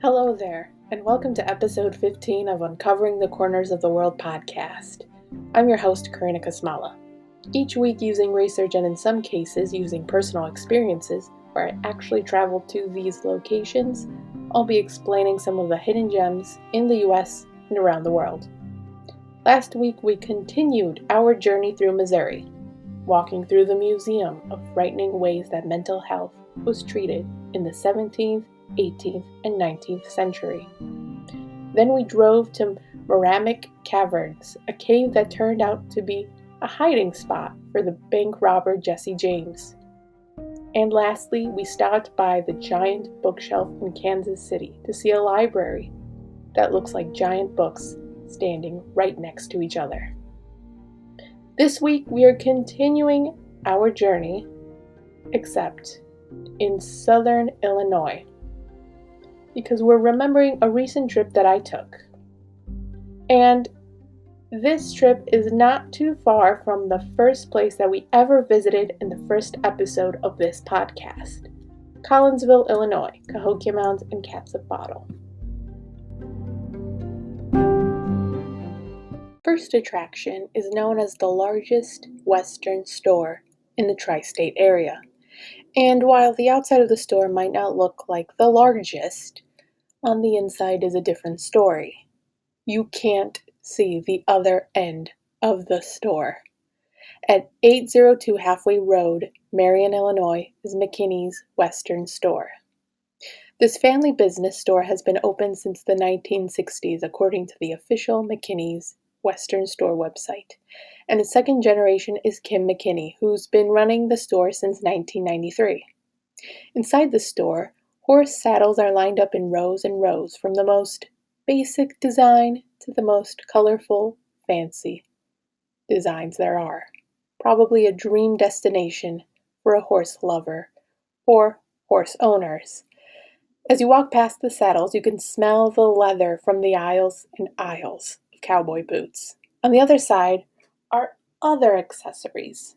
Hello there, and welcome to episode 15 of Uncovering the Corners of the World podcast. I'm your host, Karina Kasmala. Each week, using research and in some cases using personal experiences where I actually traveled to these locations, I'll be explaining some of the hidden gems in the US and around the world. Last week, we continued our journey through Missouri, walking through the museum of frightening ways that mental health was treated in the 17th, 18th, and 19th century. Then we drove to Marion Caverns, a cave that turned out to be a hiding spot for the bank robber Jesse James. And lastly, we stopped by the giant bookshelf in Kansas City to see a library that looks like giant books standing right next to each other. This week we are continuing our journey, except in southern Illinois, because we're remembering a recent trip that I took. And this trip is not too far from the first place that we ever visited in the first episode of this podcast, Collinsville, Illinois, Cahokia Mounds, and Catsup Bottle. First attraction is known as the largest Western store in the tri-state area. And while the outside of the store might not look like the largest, on the inside is a different story. You can't see the other end of the store. At 802 Halfway Road, Marion, Illinois, is McKinney's Western Store. This family business store has been open since the 1960s, according to the official McKinney's Western Store website. And its second generation is Kim McKinney, who's been running the store since 1993. Inside the store, horse saddles are lined up in rows and rows, from the most basic design to the most colorful, fancy designs there are. Probably a dream destination for a horse lover or horse owners. As you walk past the saddles, you can smell the leather from the aisles and aisles of cowboy boots. On the other side are other accessories,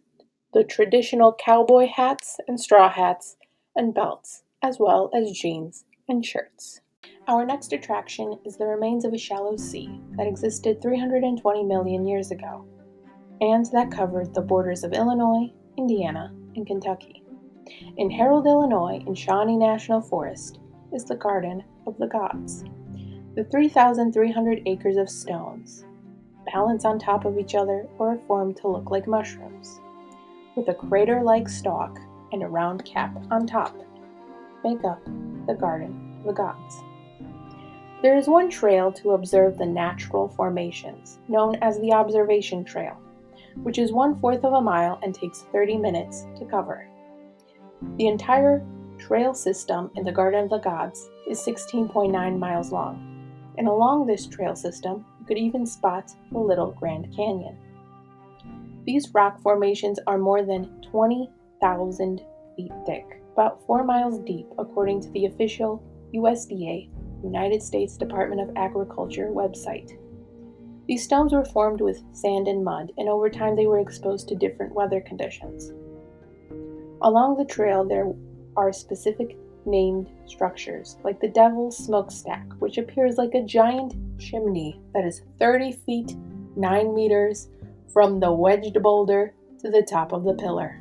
the traditional cowboy hats and straw hats and belts, as well as jeans and shirts. Our next attraction is the remains of a shallow sea that existed 320 million years ago, and that covered the borders of Illinois, Indiana, and Kentucky. In Harold, Illinois, in Shawnee National Forest, is the Garden of the Gods. The 3,300 acres of stones balance on top of each other or are formed to look like mushrooms, with a crater-like stalk and a round cap on top, make up the Garden of the Gods. There is one trail to observe the natural formations, known as the Observation Trail, which is 1/4 of a mile and takes 30 minutes to cover. The entire trail system in the Garden of the Gods is 16.9 miles long, and along this trail system, you could even spot the Little Grand Canyon. These rock formations are more than 20,000 feet thick, about 4 miles deep, according to the official USDA, United States Department of Agriculture website. These stones were formed with sand and mud, and over time they were exposed to different weather conditions. Along the trail, there are specific named structures, like the Devil's Smokestack, which appears like a giant chimney that is 30 feet, 9 meters, from the wedged boulder to the top of the pillar.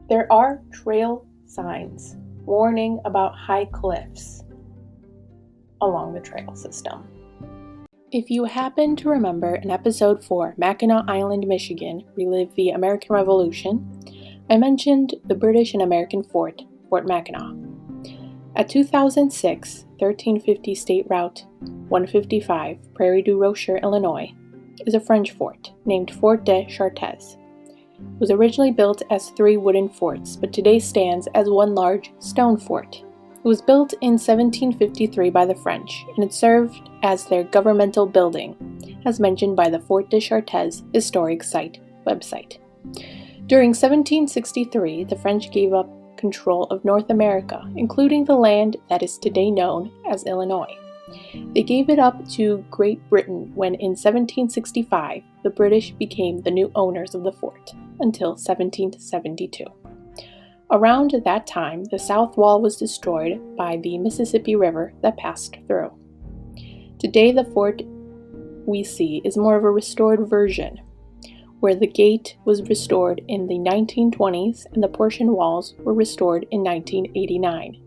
There are trail signs warning about high cliffs along the trail system. If you happen to remember in episode 4, Mackinac Island, Michigan, Relive the American Revolution, I mentioned the British and American fort, Fort Mackinac. At 2006, 1350 State Route 155, Prairie Du Rocher, Illinois, is a French fort named Fort de Chartres. It was originally built as 3 wooden forts, but today stands as one large stone fort. It was built in 1753 by the French, and it served as their governmental building, as mentioned by the Fort de Chartres Historic Site website. During 1763, the French gave up control of North America, including the land that is today known as Illinois. They gave it up to Great Britain when in 1765 the British became the new owners of the fort, until 1772. Around that time, the south wall was destroyed by the Mississippi River that passed through. Today, the fort we see is more of a restored version, where the gate was restored in the 1920s and the portion walls were restored in 1989,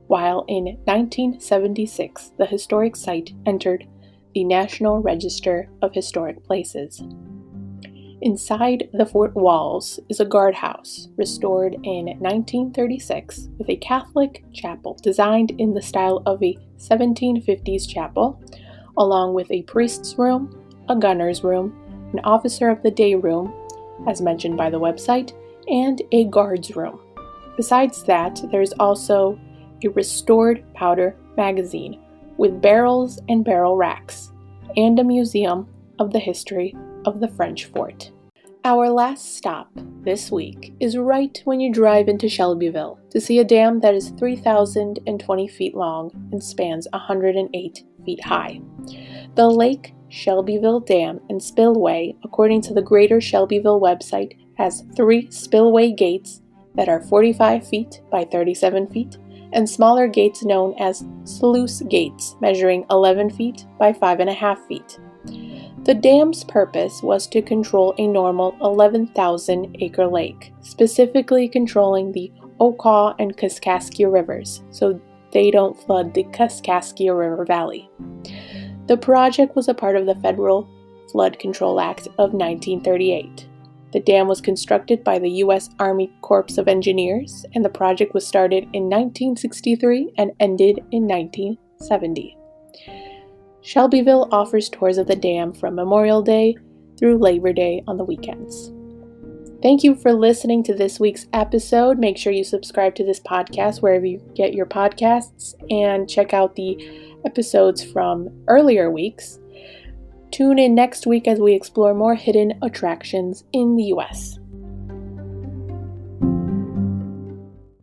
while in 1976 the historic site entered the National Register of Historic Places. Inside the fort walls is a guardhouse, restored in 1936 with a Catholic chapel designed in the style of a 1750s chapel, along with a priest's room, a gunner's room, an officer of the day room, as mentioned by the website, and a guard's room. Besides that, there's also a restored powder magazine with barrels and barrel racks, and a museum of the history of the French fort. Our last stop this week is right when you drive into Shelbyville to see a dam that is 3,020 feet long and spans 108 feet high. The Lake Shelbyville Dam and Spillway, according to the Greater Shelbyville website, has 3 spillway gates that are 45 feet by 37 feet and smaller gates known as sluice gates measuring 11 feet by 5.5 feet. The dam's purpose was to control a normal 11,000-acre lake, specifically controlling the Okaw and Kaskaskia rivers, so they don't flood the Kaskaskia River Valley. The project was a part of the Federal Flood Control Act of 1938. The dam was constructed by the U.S. Army Corps of Engineers, and the project was started in 1963 and ended in 1970. Shelbyville offers tours of the dam from Memorial Day through Labor Day on the weekends. Thank you for listening to this week's episode. Make sure you subscribe to this podcast wherever you get your podcasts and check out the episodes from earlier weeks. Tune in next week as we explore more hidden attractions in the U.S.